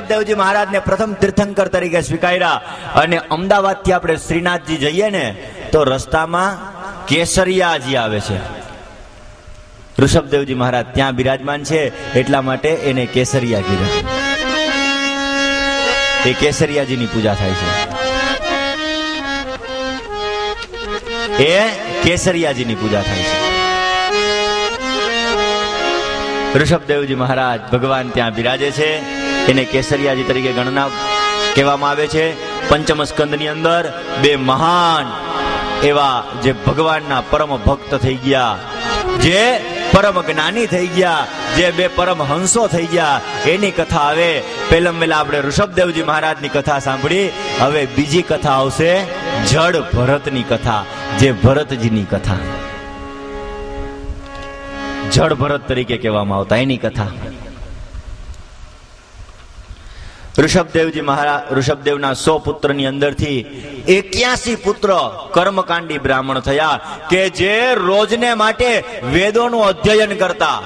ઋષભદેવજી મહારાજને પ્રથમ તીર્થંકર તરીકે સ્વીકાર્યા. અને અમદાવાદથી આપણે શ્રીનાથજી જઈએ ને તો રસ્તામાં કેસરિયાજી આવે છે. ઋષભદેવજી મહારાજ ત્યાં બિરાજમાન છે એટલા માટે એને કેસરિયા કીધા. એ કેસરિયાજીની પૂજા થાય છે. એ કેસરિયાજીની પૂજા થાય છે. ઋષભદેવજી મહારાજ ભગવાન ત્યાં બિરાજે છે. એને કેસરિયાજી તરીકે ગણના કહેવામાં આવે છે. પંચમ સ્કંદની અંદર બે મહાન એવા જે ભગવાનના પરમ ભક્ત થઈ ગયા, જે પરમ જ્ઞાની થઈ ગયા, જે બે પરમ હંસો થઈ ગયા, એની કથા આવે. પહેલા પહેલા આપણે ઋષભદેવજી મહારાજની કથા સાંભળી. હવે બીજી કથા આવશે જડ ભરતની કથા, જે ભરતજીની કથા, જડ ભરત તરીકે કહેવામાં આવતા એની કથા. ઋષભદેવજી મહારાજ ઋષભદેવના 100 પુત્રની અંદરથી 81 પુત્ર કર્મકાંડી બ્રાહ્મણ થયા કે જે રોજને માટે વેદોનું અધ્યયન કરતા,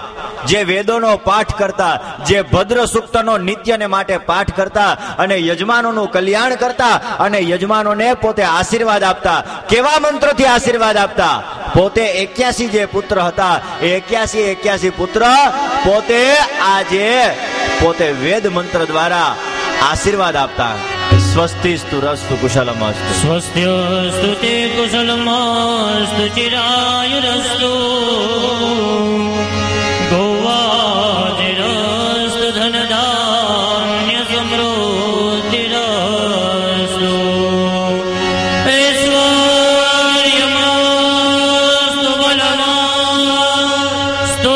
જે વેદોનો પાઠ કરતા, જે ભદ્ર સૂક્તનો નિત્યને માટે પાઠ કરતા અને યજમાનોનું કલ્યાણ કરતા અને યજમાનોને પોતે આશીર્વાદ આપતા. કેવા મંત્રથી આશીર્વાદ આપતા? પોતે 81 જે પુત્ર હતા એ 81 પુત્ર પોતે આજે પોતે વેદ મંત્ર દ્વારા આશીર્વાદ આપતા. સ્વસ્તિસ્તુ રસ્તુ કુશલમસ્તુ, સ્વસ્ત્યસ્તુ તે કુશલમસ્તુ ચિરાયુરસ્તુ, ગોવાજીરસ્તુ ધનધાન્ય સમૃદ્ધિરસ્તુ, ઐશ્વર્યમસ્તુ બલમસ્તુ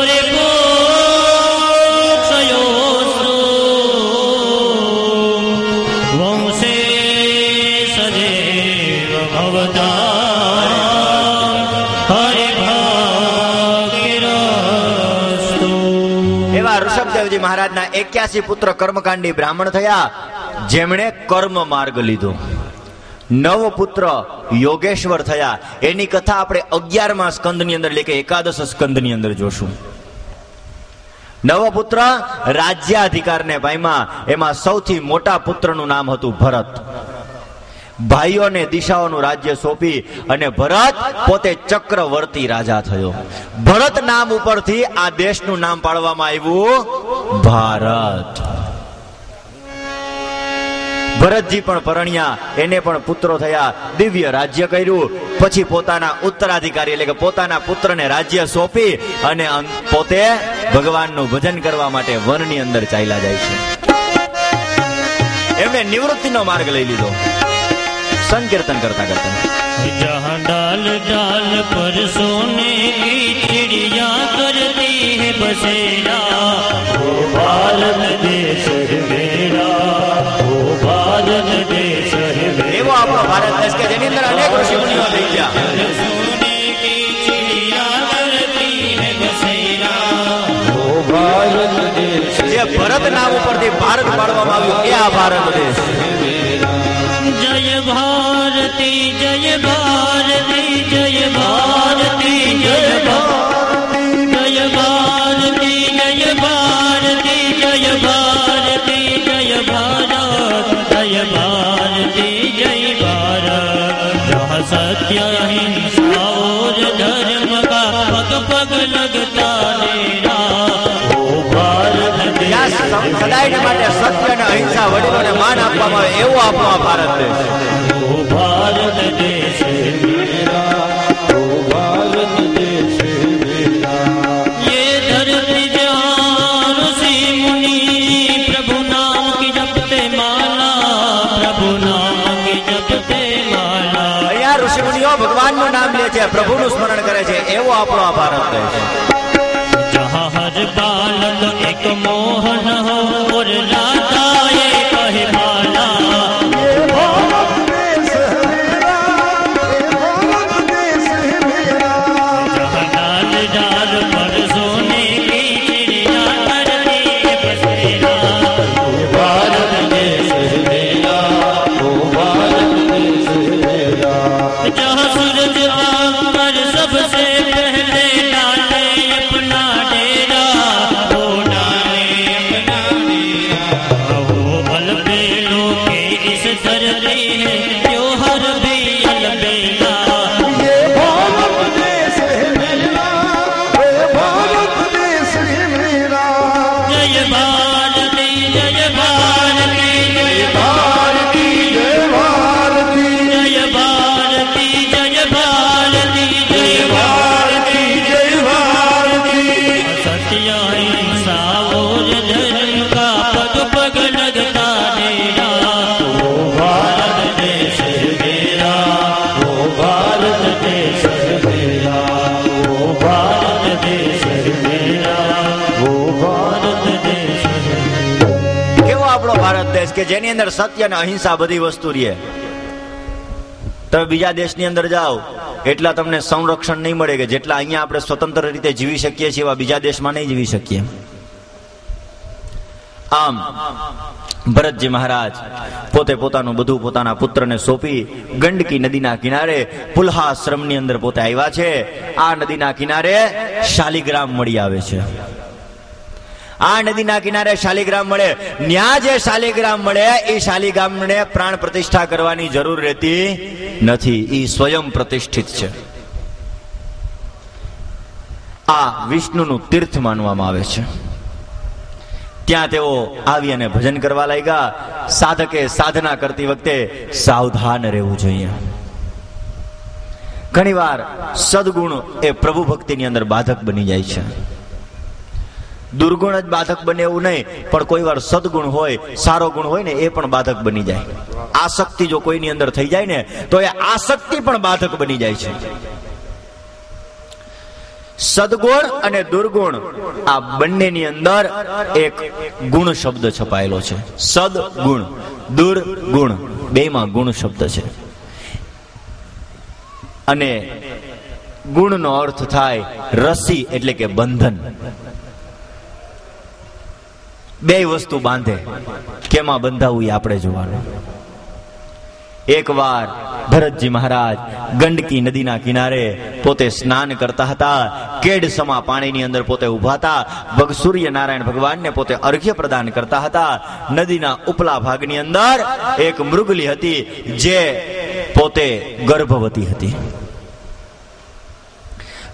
રિપુક્ષયોસ્તુ, વંશે સદૈવ ભવતામ હરિભાગ્યરસ્તુ. એવા ઋષભદેવજી મહારાજના 81 પુત્ર કર્મકાંડી બ્રાહ્મણ થયા, જેમણે કર્મ માર્ગ લીધો. 9 પુત્ર યોગેશ્વર થયા. એની કથા આપણે 11મા સ્કંદની અંદર એટલે કે 11 સ્કંદની અંદર જોશું. 9 પુત્ર રાજ્યાધિકારને પામ્યા. એમાં સૌથી મોટા પુત્રનું નામ હતું ભરત. ભાઈઓને દિશાઓનું રાજ્ય સોંપી અને ભરત પોતે ચક્રવર્તી રાજા થયો. ભરત નામ ઉપરથી આ દેશનું નામ પાડવામાં આવ્યું ભારત. ભરતજી પણ પરણ્યા, એને પણ પુત્રો થયા, દિવ્ય રાજ્ય કર્યું. પછી પોતાના ઉત્તરાધિકારી એટલે કે પોતાના પુત્રને રાજ્ય સોંપી અને પોતે ભગવાનનું ભજન કરવા માટે વનની અંદર ચાલ્યા જાય છે. એમણે નિવૃત્તિનો માર્ગ લઈ લીધો સંકીર્તન કરતા કરતા. जहाँ डाल डाल पर सोने की चिड़िया करती है बसेरा, वो भारत देश है मेरा, वो भारत देश है मेरा. એવો આપણો ભારત દેશ કે જેની અંદર અનેક ઋષિમુનિઓ થઈ ગયા. सोने की चिड़िया करती है बसेरा, वो भारत देश. જે ભરત નામ ઉપરથી ભારત પાડવામાં આવ્યું એ આ ભારત દેશ. जय भारती जय भारती जय भारती जय भारती जय भारती जय भारती जय भारती जय भारत जय भारती जय भारत. जहाँ सत्य अहिंसा और धर्म का पग पग लगता मेरा, वो भारत देश. સદાયને માટે સત્ય અને અહિંસા વડીલોને માન આપવામાં આવે એવો આપણો આ ભારત દેશ. वो भारत देश मेरा, वो भारत देश मेरा. ये धरती जहाँ ऋषि मुनि प्रभु नाम की जपते माला, प्रभु नाम की जपते माला. અહીંયા ઋષિમુનિઓ ભગવાનનું નામ લે છે, પ્રભુનું સ્મરણ કરે છે એવો આપણો આ ભારત દેશ. जहाँ हर बालक एक मोहन हो और राधा ये कहे माला, जहाँ डाल डाल पर सोने की चिड़िया करती है बसेरा, वो भारत देश मेरा, वो भारत देश मेरा. जहाँ सूरज आकर सबसे पहले डाले अपना डेरा, वो डाले अपना डेरा, वो देश है मेरा, वो भारत देश है मेरा, वो भारत देश है। કેવો આપણો ભારત દેશ કે જેની અંદર સત્ય અને અહિંસા બધી વસ્તુ રહે. તમે બીજા દેશની અંદર જાઓ એટલા તમને સંરક્ષણ નહીં મળે કે જેટલા અહીંયા આપણે સ્વતંત્ર રીતે જીવી શકીએ છીએ એવા બીજા દેશમાં નહીં જીવી શકીએ. આમ ભરતજી મહારાજ પોતે પોતાનું બધું પોતાના પુત્રને સોંપી ગંડકી નદીના કિનારે પુલ્હાશ્રમની અંદર પોતે આવ્યા છે. આ નદીના કિનારે શાલિગ્રામ મળી આવે છે. આ નદીના કિનારે શાલિગ્રામ મળે. ન્યા જે શાલિગ્રામ મળે એ શાલિગ્રામને પ્રાણ પ્રતિષ્ઠા કરવાની જરૂર રહેતી નથી. એ સ્વયં પ્રતિષ્ઠિત છે. આ વિષ્ણુનું તીર્થ માનવામાં આવે છે. ત્યાં તેઓ આવી અને ભજન કરવા લાગ્યા. સાધકે સાધના કરતી વખતે સાવધાન રહેવું જોઈએ. ઘણીવાર સદગુણ એ પ્રભુ ભક્તિની અંદર બાધક બની જાય છે. દુર્ગુણ જ બાધક બને એવું નહીં, પણ કોઈ વાર સદગુણ હોય, સારો ગુણ હોય ને એ પણ બાધક બની જાય. આસક્તિ જો કોઈની અંદર થઈ જાય ને તો એ આસક્તિ પણ બાધક બની જાય છે. સદગુણ અને દુર્ગુણ આ બંનેની અંદર એક ગુણ શબ્દ છપાયેલો છે. સદગુણ, દુર્ગુણ બેમાં ગુણ શબ્દ છે. અને ગુણનો અર્થ થાય રસી એટલે કે બંધન. બે વસ્તુ બાંધે, કેમાં બંધાવું એ આપણે જોવાનું. એક વાર ભરતજી મહારાજ ગંડકી નદીના કિનારે પોતે સ્નાન કરતા હતા. કેડ સમા પાણીની અંદર પોતે ઉભા હતા. સૂર્યનારાયણ ભગવાનને પોતે અર્ઘ્ય પ્રદાન કરતા હતા. નદીના ઉપલા ભાગની અંદર એક મૃગલી હતી જે પોતે ગર્ભવતી હતી.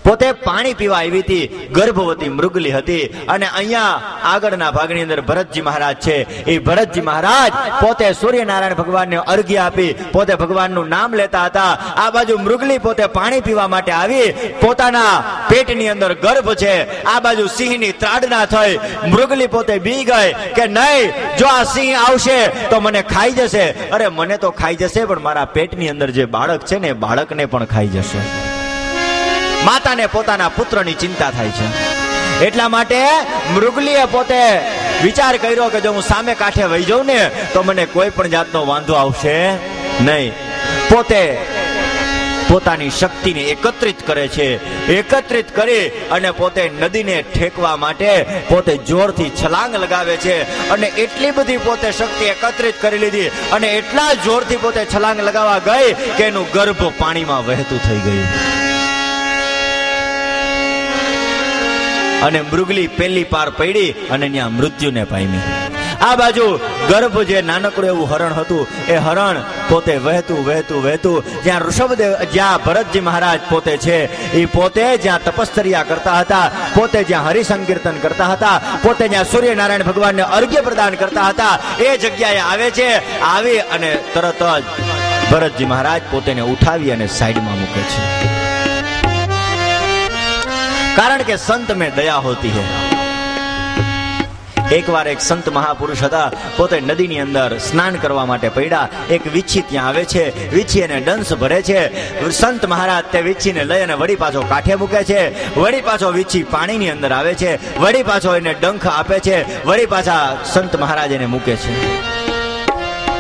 પોતે પાણી પીવા આવી હતી. ગર્ભવતી મૃગલી હતી. અને અહીંયા આગળના ભાગની અંદર ભરતજી મહારાજ છે. એ ભરતજી મહારાજ પોતે સૂર્યનારાયણ ભગવાનને અર્ઘ્ય આપી પોતે ભગવાનનું નામ લેતા હતા. આ બાજુ મૃગલી પોતે પાણી પીવા માટે આવી. પોતાના પેટની અંદર ગર્ભ છે. આ બાજુ સિંહની ત્રાડના થઈ. મૃગલી પોતે બી ગઈ કે નહીં, જો આ સિંહ આવશે તો મને ખાઈ જશે. અરે મને તો ખાઈ જશે, પણ મારા પેટની અંદર જે બાળક છે ને બાળકને પણ ખાઈ જશે. માતાને પોતાના પુત્રની ચિંતા થાય છે. એટલા માટે મૃગલીએ પોતે વિચાર કર્યો કે જો હું સામે કાંઠે વહી જાઉં ને તો મને કોઈ પણ જાતનો વાંધો આવશે નહીં. પોતે પોતાની શક્તિને એકત્રિત કરે છે. એકત્રિત કરી અને પોતે નદીને ઠેકવા માટે પોતે જોરથી છલાંગ લગાવે છે. અને એટલી બધી પોતે શક્તિ એકત્રિત કરી લીધી અને એટલા જોરથી પોતે છલાંગ લગાવવા ગઈ કે એનું ગર્ભ પાણીમાં વહેતું થઈ ગયું. અને મૃગલી પેલી પાર પડી અને ત્યાં મૃત્યુને પામી. આ બાજુ ગર્ભ જે નાનકડું એવું હરણ હતું એ હરણ પોતે વહેતું વહેતું વહેતું જ્યાં ઋષભદેવ, જ્યાં ભરતજી મહારાજ પોતે છે એ પોતે જ્યાં તપશ્ચર્યા કરતા હતા, પોતે જ્યાં હરિસંકીર્તન કરતા હતા, પોતે જ્યાં સૂર્યનારાયણ ભગવાનને અર્ઘ્ય પ્રદાન કરતા હતા એ જગ્યાએ આવે છે. આવી અને તરત જ ભરતજી મહારાજ પોતેને ઉઠાવી અને સાઈડમાં મૂકે છે. કારણ કે સંત में दया होती है. એક વાર એક સંત મહાપુરુષ હતા. પોતે નદીની અંદર સ્નાન કરવા માટે પડ્યા. એક વીછી ત્યાં આવે છે. વીછી એને ડંસ ભરે છે. સંત મહારાજ તે વીછીને લઈ અને વળી પાછો કાંઠે મૂકે છે. વળી પાછો વીછી પાણીની અંદર આવે છે. વળી પાછો એને ડંખ આપે છે. વળી પાછા સંત મહારાજ એને મૂકે છે.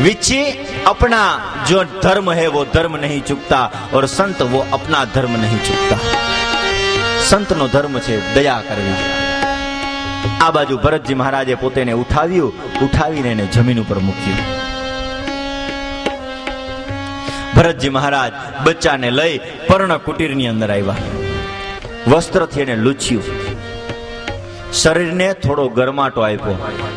વીછી अपना जो धर्म है वो धर्म नहीं चूकता और संत वो अपना धर्म नहीं चूकता. સંતનો ધર્મ છે દયા કરવી. આ બાજુ ભરતજી મહારાજે પોતેને ઉઠાવ્યું. ઉઠાવીને એને જમીન ઉપર મૂક્યું. ભરતજી મહારાજ બચ્ચાને લઈ પર્ણ કુટીરની અંદર આવ્યા. વસ્ત્રથી એને લૂછ્યું. શરીરને થોડો ગરમાટો આપ્યો.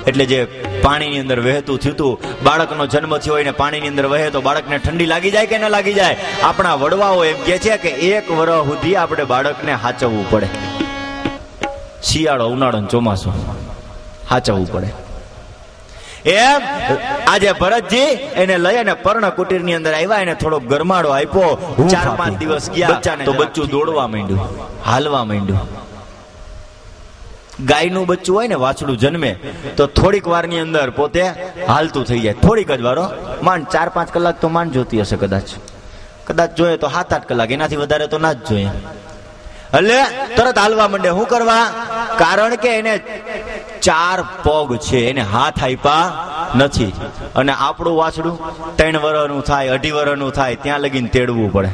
એટલે જે પાણીની અંદર વહેતું થયું હતું, બાળકનો જન્મ થયો હોય ને પાણીની અંદર વહે તો બાળકને ઠંડી લાગી જાય કે ન લાગી જાય? આપણા વડવાઓ એમ કહે છે કે 1 વર્ષ સુધી આપણે બાળકને હાચવવું પડે. શિયાળો, ઉનાળો, ચોમાસું હાચવવું પડે. એમ આજે ભરતજી એને લઈ અને પર્ણ કુટીર ની અંદર આવ્યા. એને થોડો ગરમાડો આપ્યો. 4-5 દિવસ ગયા તો બચ્ચું દોડવા માંડ્યું, હાલવા માંડ્યું. ગાયનું બચ્ચું હોય ને, વાછડું જન્મે તો થોડીક વારની અંદર પોતે હાલતું થઈ જાય. થોડીક જ વારો, માંડ 4-5 કલાક તો માંડ જોતી હશે કદાચ. કદાચ જોઈએ તો 7-8 કલાક, એનાથી વધારે તો ના જ જોઈએ. એટલે તરત હાલવા માંડે. શું કરવા? કારણ કે એને 4 પગ છે, એને હાથ આપ્યા નથી. અને આપણું વાછડું 3 વર્ષનું થાય, 2.5 વર્ષનું થાય, ત્યાં લગીને તેડવું પડે.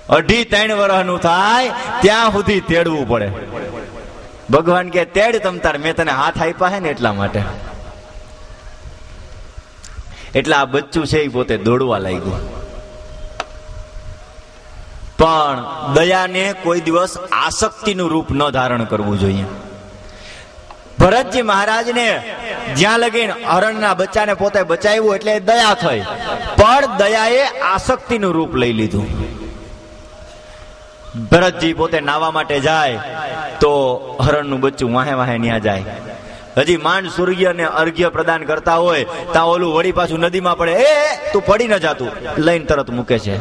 2.5-3 વર્ષનું થાય ત્યાં સુધી તેડવું પડે. ભગવાન કે તેડ તમ તાર, મેં તને હાથ આપ્યા છે ને એટલા માટે. એટલે આ બચ્ચું છે એ પોતે દોડવા લાગ્યું. પણ દયાને કોઈ દિવસ આસક્તિનું રૂપ ન ધારણ કરવું જોઈએ. ભરતજી મહારાજને જ્યાં લગીને હરણના બચ્ચાને પોતે બચાવ્યું એટલે દયા થઈ, પણ દયાએ આસક્તિનું રૂપ લઈ લીધું. ભરતજી પોતે નાવા માટે જાય તો હરણનું બચ્ચું વાહે વાહે ન્યા જાય. હજી માંડ સૂર્યને અર્ઘ્ય પ્રદાન કરતા હોય ત્યાં ઓલું વળી પાછું નદીમાં પડે. એ તું પડી ન જાતું, લઈને તરત મૂકે છે.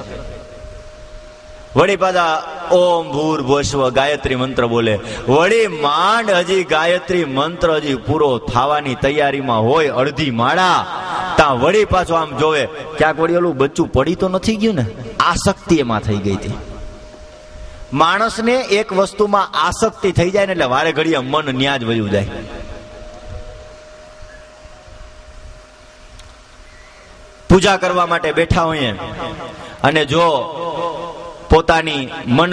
વળી પાછા ઓમ ભૂર ભુવસ્વ ગાયત્રી મંત્ર બોલે. વળી માંડ હજી ગાયત્રી મંત્ર હજી પૂરો થવાની તૈયારીમાં હોય, અડધી માળા, ત્યાં વળી પાછું આમ જોવે ક્યાંક વળી ઓલું બચ્ચું પડી તો નથી ગયું ને. આસક્તિ એમાં થઈ ગઈ હતી. માણસને એક વસ્તુમાં આસક્તિ થઈ જાય ને એટલે વારે ઘડીએ મન ન્યા જ વયું જાય. પૂજા કરવા માટે બેઠા હોઈએ અને જો પોતાની મન